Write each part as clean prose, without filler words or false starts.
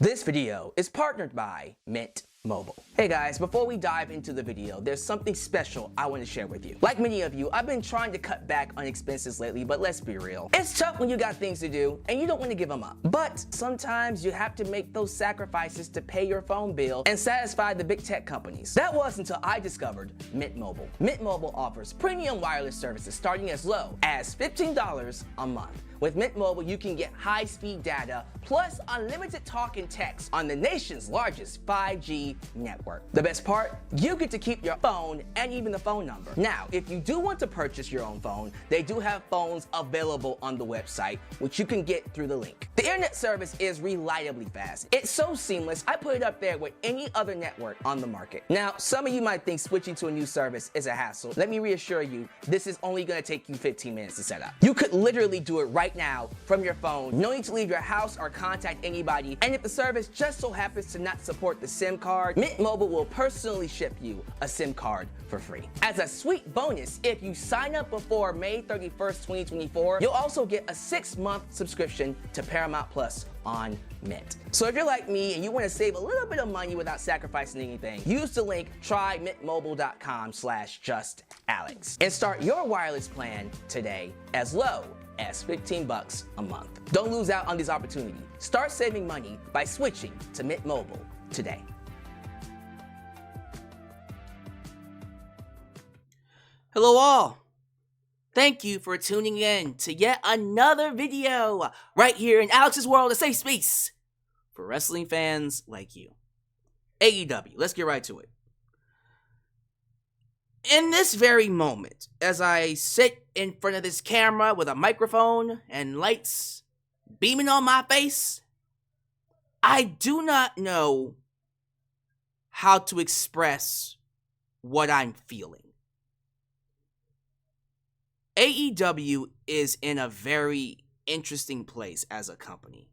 This video is partnered by Mint Mobile. Hey guys, before we dive into the video, there's something special I want to share with you. Like many of you, I've been trying to cut back on expenses lately, but let's be real. It's tough when you got things to do and you don't want to give them up. But sometimes you have to make those sacrifices to pay your phone bill and satisfy the big tech companies. That was until I discovered Mint Mobile. Mint Mobile offers premium wireless services starting as low as $15 a month. With Mint Mobile, you can get high-speed data plus unlimited talk and text on the nation's largest 5G network. The best part? You get to keep your phone and even the phone number. Now, if you do want to purchase your own phone, they do have phones available on the website, which you can get through the link. The internet service is reliably fast. It's so seamless, I put it up there with any other network on the market. Now, some of you might think switching to a new service is a hassle. Let me reassure you, this is only going to take you 15 minutes to set up. You could literally do it right now from your phone, no need to leave your house or contact anybody, and if the service just so happens to not support the SIM card, Mint Mobile will personally ship you a SIM card for free. As a sweet bonus, if you sign up before May 31st, 2024, you'll also get a 6-month subscription to Paramount Plus on Mint. So if you're like me and you want to save a little bit of money without sacrificing anything, use the link trymintmobile.com/justalyx and start your wireless plan today as low as $15 a month. Don't lose out on this opportunity. Start saving money by switching to Mint Mobile today. Hello all. Thank you for tuning in to yet another video right here in Alyx's World, a safe space for wrestling fans like you. AEW, let's get right to it. In this very moment, as I sit in front of this camera with a microphone and lights beaming on my face, I do not know how to express what I'm feeling. AEW is in a very interesting place as a company.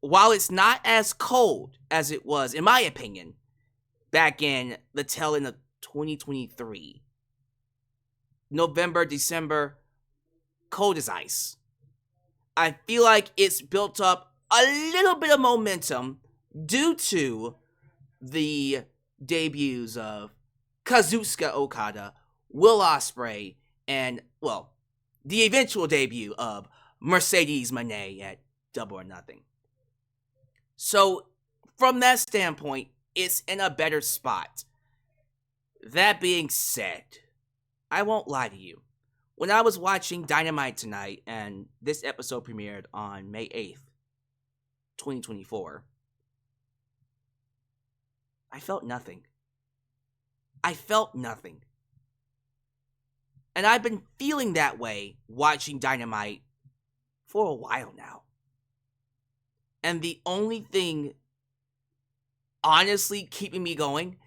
While it's not as cold as it was, in my opinion, back in the tail end of 2023, November, December, cold as ice. I feel like it's built up a little bit of momentum due to the debuts of Kazuchika Okada, Will Ospreay, and, well, the eventual debut of Mercedes Moné at Double or Nothing. So, from that standpoint, it's in a better spot. That being said, I won't lie to you. When I was watching Dynamite tonight, and this episode premiered on May 8th, 2024, I felt nothing. I felt nothing. And I've been feeling that way watching Dynamite for a while now. And the only thing honestly keeping me going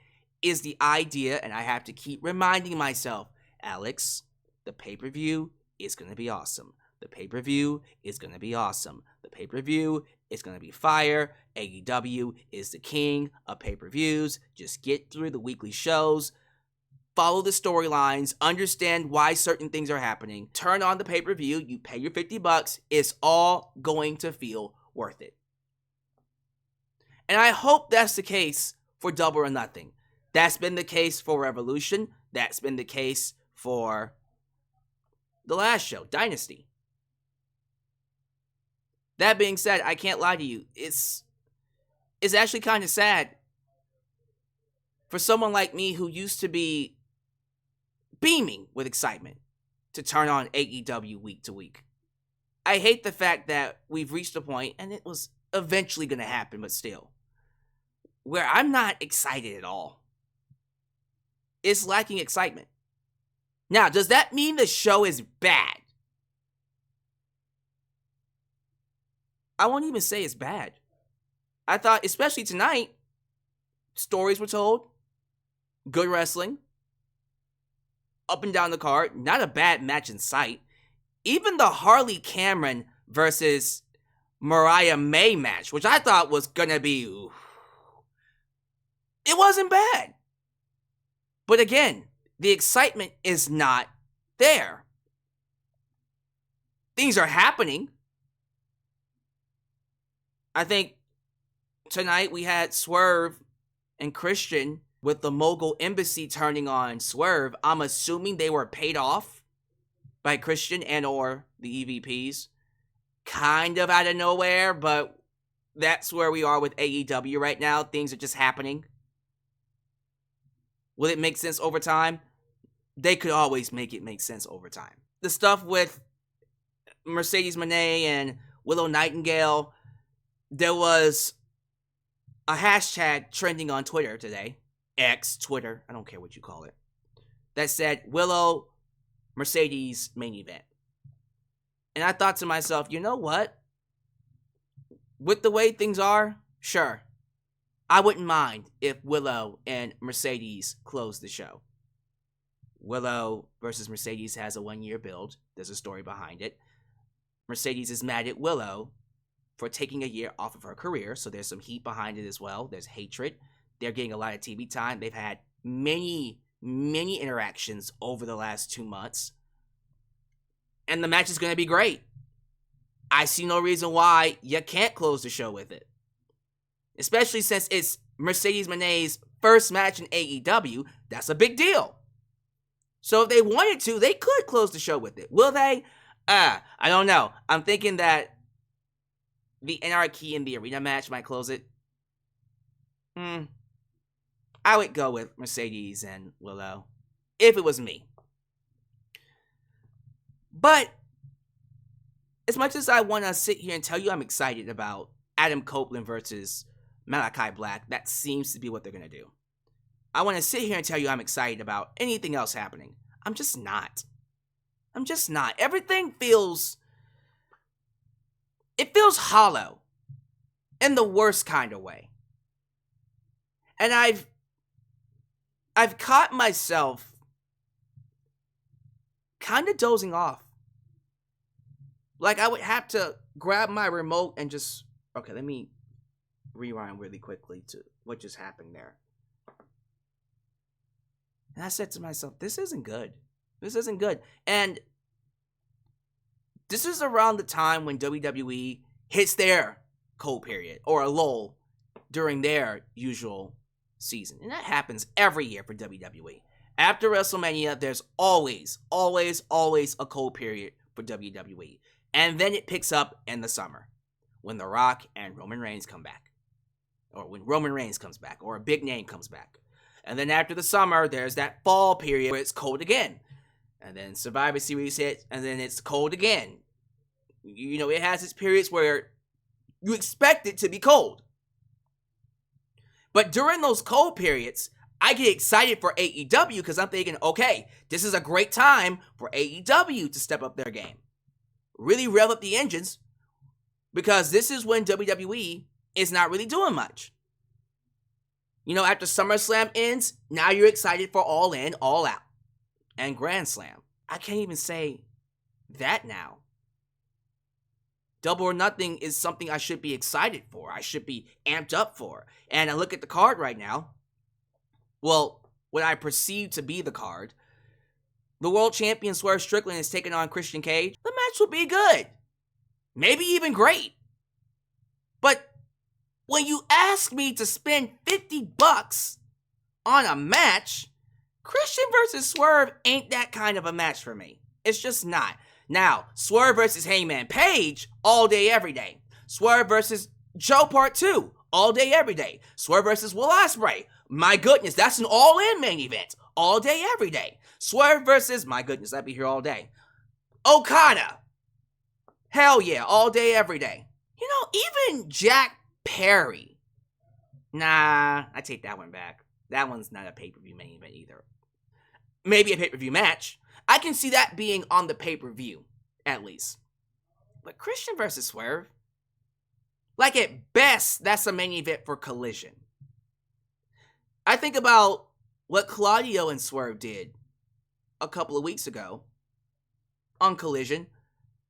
is the idea, and I have to keep reminding myself, Alyx, the pay-per-view is going to be awesome. The pay-per-view is going to be awesome. The pay-per-view is going to be fire. AEW is the king of pay-per-views. Just get through the weekly shows. Follow the storylines, understand why certain things are happening, turn on the pay-per-view, you pay your $50, it's all going to feel worth it. And I hope that's the case for Double or Nothing. That's been the case for Revolution, that's been the case for the last show, Dynasty. That being said, I can't lie to you, it's actually kind of sad for someone like me who used to be beaming with excitement to turn on AEW week to week. I hate the fact that we've reached a point, and it was eventually going to happen, but still, where I'm not excited at all. It's lacking excitement. Now, does that mean the show is bad? I won't even say it's bad. I thought, especially tonight, stories were told, good wrestling, up and down the card, not a bad match in sight. Even the Harley Cameron versus Mariah May match, which I thought was gonna be, it wasn't bad. But again, the excitement is not there. Things are happening. I think Tonight we had Swerve and Christian with the Mogul Embassy turning on Swerve. I'm assuming they were paid off by Christian and or the EVPs. Kind of out of nowhere, but that's where we are with AEW right now. Things are just happening. Will it make sense over time? They could always make it make sense over time. The stuff with Mercedes Moné and Willow Nightingale, there was a hashtag trending on Twitter today, X, Twitter, I don't care what you call it, that said Willow Mercedes main event. And I thought to myself, you know what? With the way things are, sure. I wouldn't mind if Willow and Mercedes closed the show. Willow versus Mercedes has a 1-year build. There's a story behind it. Mercedes is mad at Willow for taking a year off of her career, so there's some heat behind it as well. There's hatred. They're getting a lot of TV time. They've had many interactions over the last 2 months. And the match is going to be great. I see no reason why you can't close the show with it. Especially since it's Mercedes Moné's first match in AEW. That's a big deal. So if they wanted to, they could close the show with it. Will they? I don't know. I'm thinking that the Anarchy in the Arena match might close it. I would go with Mercedes and Willow if it was me. But as much as I want to sit here and tell you I'm excited about Adam Copeland versus Malachi Black, that seems to be what they're going to do. I want to sit here and tell you I'm excited about anything else happening. I'm just not. Everything feels... It feels hollow. In the worst kind of way. And I've caught myself kind of dozing off. Like I would have to grab my remote and just... Okay, let me rewind really quickly to what just happened there. And I said to myself, this isn't good. And this is around the time when WWE hits their cold period or a lull during their usual season. And that happens every year for WWE. After WrestleMania, there's always a cold period for WWE. And then it picks up in the summer when The Rock and Roman Reigns come back. Or when Roman Reigns comes back, or a big name comes back. And then after the summer, there's that fall period where it's cold again. And then Survivor Series hits, and then it's cold again. You know, it has its periods where you expect it to be cold. But during those cold periods, I get excited for AEW because I'm thinking, okay, this is a great time for AEW to step up their game. Really rev up the engines, because this is when WWE is not really doing much. You know, after SummerSlam ends, now you're excited for All In, All Out, and Grand Slam. I can't even say that now. Double or Nothing is something I should be excited for. I should be amped up for. And I look at the card right now. Well, what I perceive to be the card. The world champion Swerve Strickland is taking on Christian Cage. The match will be good. Maybe even great. But when you ask me to spend $50 on a match, Christian versus Swerve ain't that kind of a match for me. It's just not. Now, Swerve versus Hangman Page, all day, every day. Swerve versus Joe Part 2, all day, every day. Swerve versus Will Ospreay, my goodness, that's an all-in main event, all day, every day. Swerve versus, my goodness, I'd be here all day. Okada, hell yeah, all day, every day. You know, even Jack Perry. Nah, I take that one back. That one's not a pay-per-view main event either. Maybe a pay-per-view match. I can see that being on the pay-per-view, at least. But Christian versus Swerve? Like at best, that's a main event for Collision. I think about what Claudio and Swerve did a couple of weeks ago on Collision.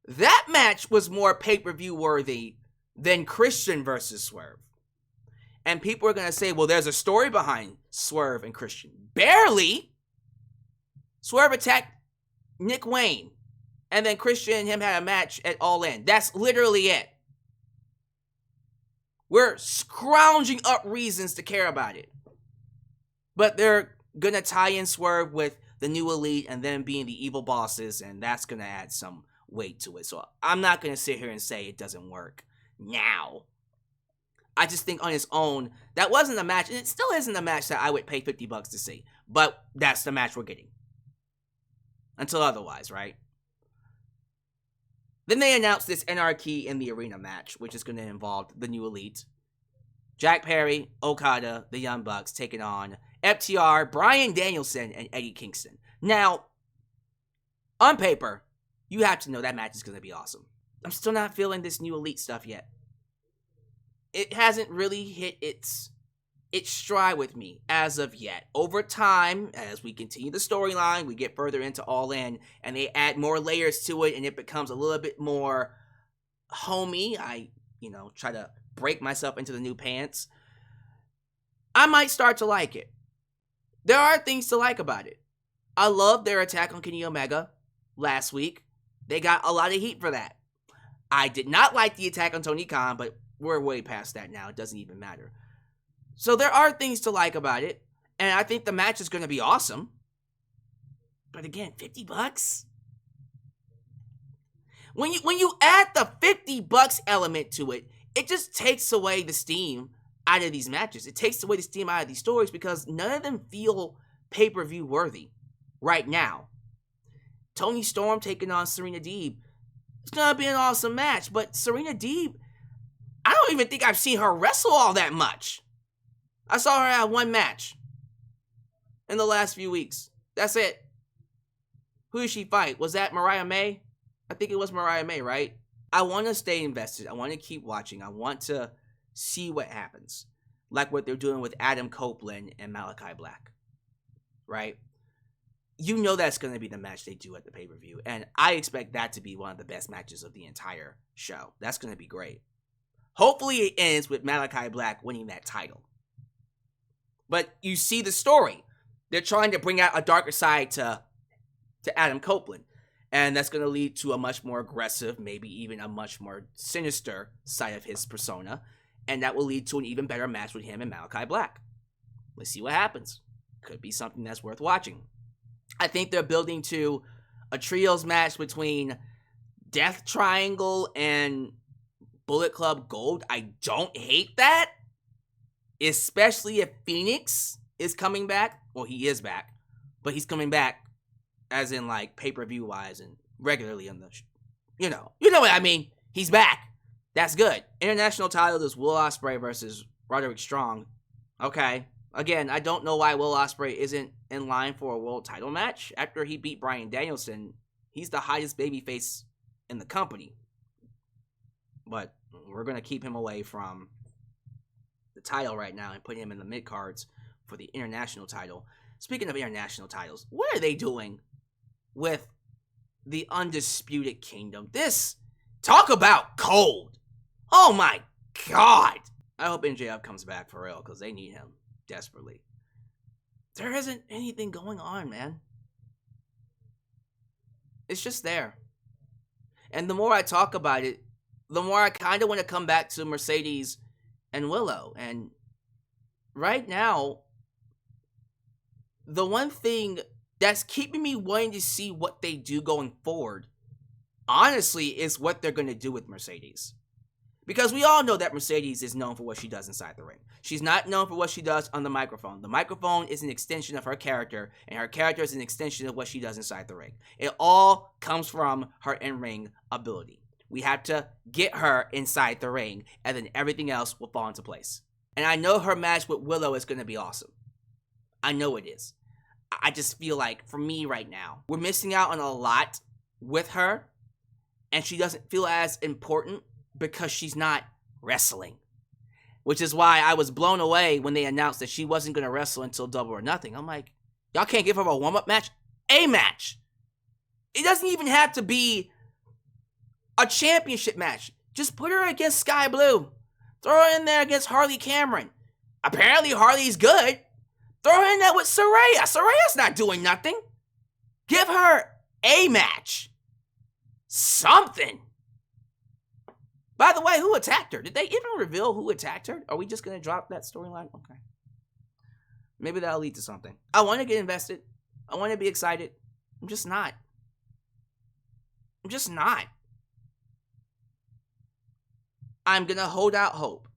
That match was more pay-per-view worthy than Christian versus Swerve. And people are going to say, well, there's a story behind Swerve and Christian. Barely. Swerve attacked Nick Wayne. And then Christian and him had a match at All In. That's literally it. We're scrounging up reasons to care about it. But they're gonna tie in Swerve with the new Elite and them being the evil bosses, and that's gonna add some weight to it. So I'm not gonna sit here and say it doesn't work now. I just think on its own, that wasn't a match, and it still isn't a match that I would pay $50 to see. But that's the match we're getting. Until otherwise, right? Then they announced this NRK in the Arena match, which is going to involve the new Elite. Jack Perry, Okada, the Young Bucks taking on FTR, Bryan Danielson, and Eddie Kingston. Now, on paper, you have to know that match is going to be awesome. I'm still not feeling this new Elite stuff yet. It hasn't really hit its stride with me as of yet. Over time, as we continue the storyline, we get further into All In, and they add more layers to it, and it becomes a little bit more homey. I, try to break myself into the new pants. I might start to like it. There are things to like about it. I love their attack on Kenny Omega last week. They got a lot of heat for that. I did not like the attack on Tony Khan, but we're way past that now. It doesn't even matter. So there are things to like about it, and I think the match is going to be awesome. But again, $50? When you add the $50 element to it, it just takes away the steam out of these matches. It takes away the steam out of these stories because none of them feel pay-per-view worthy right now. Toni Storm taking on Serena Deeb. It's going to be an awesome match, but Serena Deeb, I don't even think I've seen her wrestle all that much. I saw her have one match in the last few weeks. That's it. Who did she fight? Was that Mariah May? I think it was Mariah May, right? I want to stay invested. I want to keep watching. I want to see what happens. Like what they're doing with Adam Copeland and Malachi Black. Right? You know that's going to be the match they do at the pay-per-view. And I expect that to be one of the best matches of the entire show. That's going to be great. Hopefully it ends with Malachi Black winning that title. But you see the story. They're trying to bring out a darker side to Adam Copeland. And that's going to lead to a much more aggressive, maybe even a much more sinister side of his persona. And that will lead to an even better match with him and Malachi Black. Let's see what happens. Could be something that's worth watching. I think they're building to a trios match between Death Triangle and Bullet Club Gold. I don't hate that. Especially if Phoenix is coming back. Well, he is back. But he's coming back as in like pay-per-view wise and regularly on the you know what I mean. He's back. That's good. International title is Will Ospreay versus Roderick Strong. Okay. Again, I don't know why Will Ospreay isn't in line for a world title match. After he beat Bryan Danielson, he's the highest babyface in the company. But we're going to keep him away from the title right now and put him in the mid-cards for the international title. Speaking of international titles, what are they doing with the Undisputed Kingdom? This, talk about cold. Oh my God. I hope MJF comes back for real because they need him desperately. There isn't anything going on, man. It's just there. And the more I talk about it, the more I kind of want to come back to Mercedes and Willow. And right now, the one thing that's keeping me wanting to see what they do going forward, honestly, is what they're going to do with Mercedes. Because we all know that Mercedes is known for what she does inside the ring. She's not known for what she does on the microphone. The microphone is an extension of her character, and her character is an extension of what she does inside the ring. It all comes from her in-ring ability. We have to get her inside the ring, and then everything else will fall into place. And I know her match with Willow is going to be awesome. I know it is. I just feel like, for me right now, we're missing out on a lot with her, and she doesn't feel as important because she's not wrestling. Which is why I was blown away when they announced that she wasn't going to wrestle until Double or Nothing. I'm like, y'all can't give her a warm-up match? A match! It doesn't even have to be a championship match. Just put her against Sky Blue. Throw her in there against Harley Cameron. Apparently Harley's good. Throw her in there with Saraya. Saraya's not doing nothing. Give her a match. Something. By the way, who attacked her? Did they even reveal who attacked her? Are we just going to drop that storyline? Okay. Maybe that'll lead to something. I want to get invested. I want to be excited. I'm just not. I'm just not. I'm going to hold out hope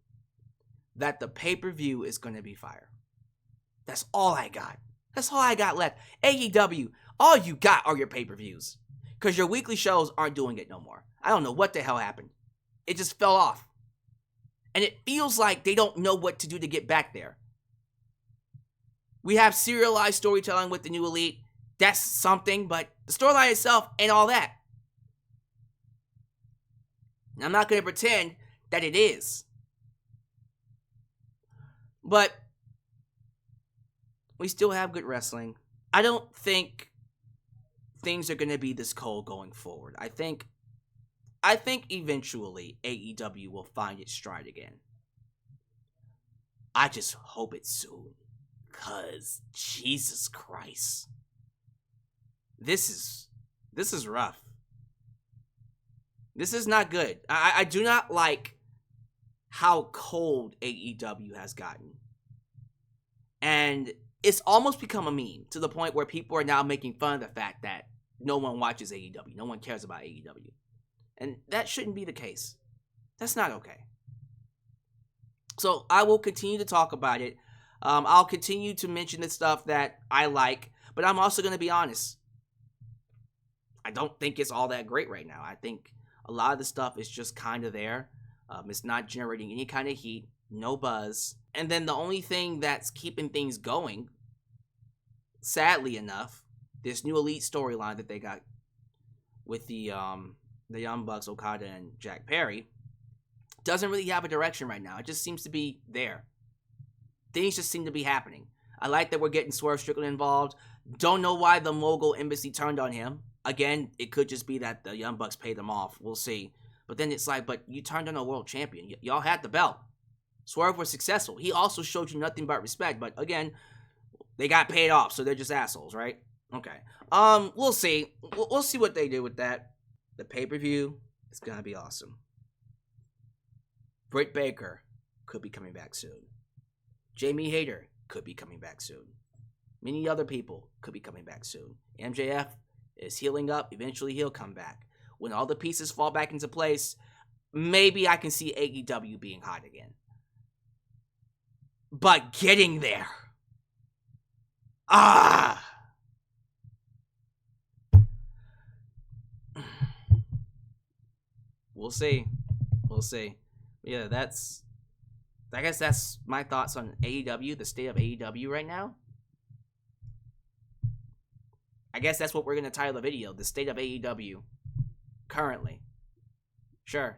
that the pay-per-view is going to be fire. That's all I got. That's all I got left. AEW, all you got are your pay-per-views. Because your weekly shows aren't doing it no more. I don't know what the hell happened. It just fell off. And it feels like they don't know what to do to get back there. We have serialized storytelling with the New Elite. That's something, but the storyline itself ain't all that. And I'm not going to pretend that it is. But we still have good wrestling. I don't think things are going to be this cold going forward. I think eventually AEW will find its stride again. I just hope it's soon. Cause Jesus Christ. This is rough. This is not good. I do not like how cold AEW has gotten. And it's almost become a meme to the point where people are now making fun of the fact that no one watches AEW. No one cares about AEW. And that shouldn't be the case. That's not okay. So I will continue to talk about it. I'll continue to mention the stuff that I like, but I'm also going to be honest. I don't think it's all that great right now. I think a lot of the stuff is just kind of there. It's not generating any kind of heat, no buzz. And then the only thing that's keeping things going, sadly enough, this New Elite storyline that they got with the Young Bucks, Okada, and Jack Perry, doesn't really have a direction right now. It just seems to be there. Things just seem to be happening. I like that we're getting Swerve Strickland involved. Don't know why the Mogul Embassy turned on him. Again, it could just be that the Young Bucks paid them off. We'll see. But then it's like, but you turned on a world champion. Y'all had the belt. Swerve was successful. He also showed you nothing but respect. But again, they got paid off, so they're just assholes, right? Okay. We'll see. We'll see what they do with that. The pay-per-view is gonna be awesome. Britt Baker could be coming back soon. Jamie Hayter could be coming back soon. Many other people could be coming back soon. MJF is healing up. Eventually, he'll come back. When all the pieces fall back into place, maybe I can see AEW being hot again. But getting there. We'll see. We'll see. Yeah, I guess that's my thoughts on AEW, the state of AEW right now. I guess that's what we're going to title the video, the state of AEW currently. Sure.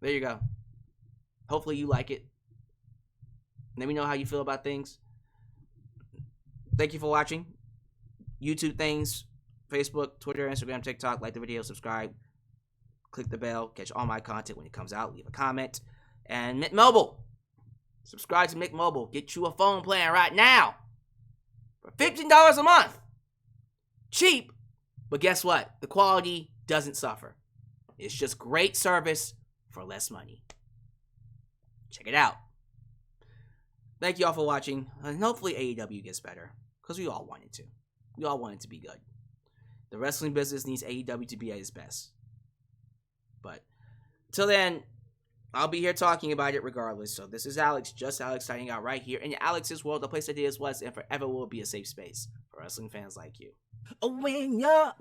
There you go. Hopefully you like it. Let me know how you feel about things. Thank you for watching. YouTube things, Facebook, Twitter, Instagram, TikTok. Like the video, subscribe. Click the bell. Catch all my content when it comes out. Leave a comment. And Mint Mobile. Subscribe to Mint Mobile. Get you a phone plan right now for $15 a month. Cheap, but guess what? The quality doesn't suffer. It's just great service for less money. Check it out. Thank you all for watching, and hopefully AEW gets better, because we all want it to. We all want it to be good. The wrestling business needs AEW to be at its best. But till then, I'll be here talking about it regardless. So this is Alyx, just Alyx, signing out right here in Alyx's world, the place that is, was, and forever will be a safe space for wrestling fans like you. When you're